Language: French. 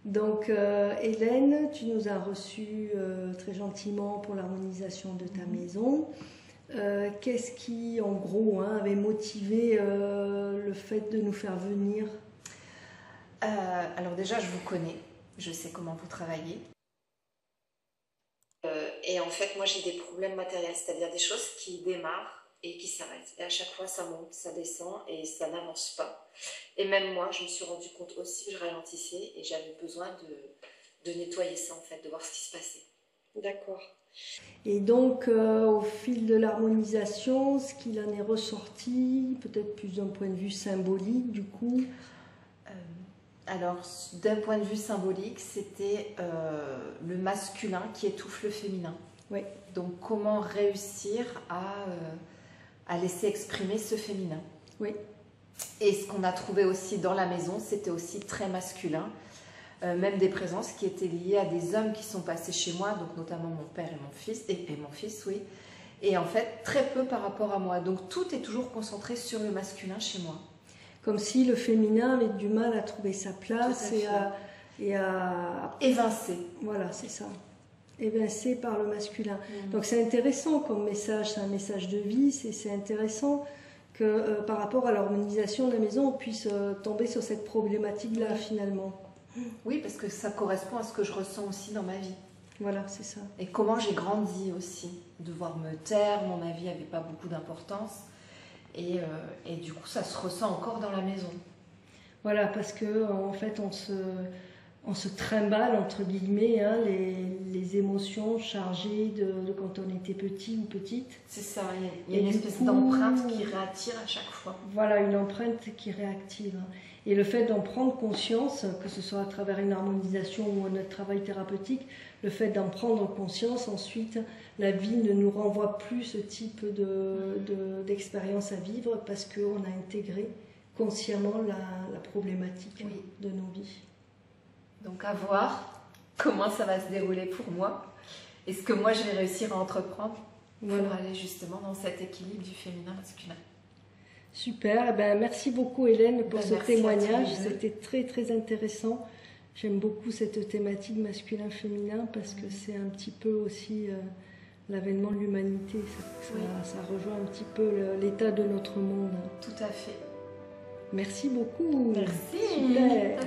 Donc Hélène, tu nous as reçus très gentiment pour l'harmonisation de ta maison. Qu'est-ce qui, en gros, avait motivé le fait de nous faire venir? Alors déjà, je vous connais, je sais comment vous travaillez. Et en fait, moi j'ai des problèmes matériels, c'est-à-dire des choses qui démarrent et qui s'arrêtent. Et à chaque fois, ça monte, ça descend et ça n'avance pas. Et même moi, je me suis rendu compte aussi que je ralentissais et j'avais besoin de nettoyer ça en fait, de voir ce qui se passait. D'accord. Et donc, au fil de l'harmonisation, ce qu'il en est ressorti, peut-être plus d'un point de vue symbolique, du coup. Alors, d'un point de vue symbolique, c'était le masculin qui étouffe le féminin. Oui. Donc, comment réussir à laisser exprimer ce féminin. Oui. Et ce qu'on a trouvé aussi dans la maison, c'était aussi très masculin. Même des présences qui étaient liées à des hommes qui sont passés chez moi, donc notamment mon père et mon fils, oui. Et en fait, très peu par rapport à moi. Donc tout est toujours concentré sur le masculin chez moi. Comme si le féminin avait du mal à trouver sa place et à... Évincer. Voilà, c'est ça. Évincé par le masculin. Donc c'est intéressant comme message, c'est un message de vie, c'est intéressant que par rapport à l'harmonisation de la maison, on puisse tomber sur cette problématique-là finalement. Oui, parce que ça correspond à ce que je ressens aussi dans ma vie. Voilà, c'est ça. Et comment j'ai grandi aussi. Devoir me taire, mon avis n'avait pas beaucoup d'importance. Et du coup, ça se ressent encore dans la maison. Voilà, parce que en fait, on se trimballe, entre guillemets, hein, les émotions chargées de quand on était petit ou petite. C'est ça, il y a une espèce d'empreinte qui réattire à chaque fois. Voilà, une empreinte qui réactive. Et le fait d'en prendre conscience, que ce soit à travers une harmonisation ou notre travail thérapeutique, le fait d'en prendre conscience, ensuite, la vie ne nous renvoie plus ce type d'expérience à vivre parce qu'on a intégré consciemment la problématique de nos vies. Donc à voir comment ça va se dérouler pour moi et ce que moi je vais réussir à entreprendre pour aller justement dans cet équilibre du féminin-masculin. Super, eh ben, merci beaucoup Hélène pour ce témoignage, c'était très très intéressant. J'aime beaucoup cette thématique masculin-féminin parce que c'est un petit peu aussi l'avènement de l'humanité, ça rejoint un petit peu l'état de notre monde. Tout à fait. Merci beaucoup. Merci. Super.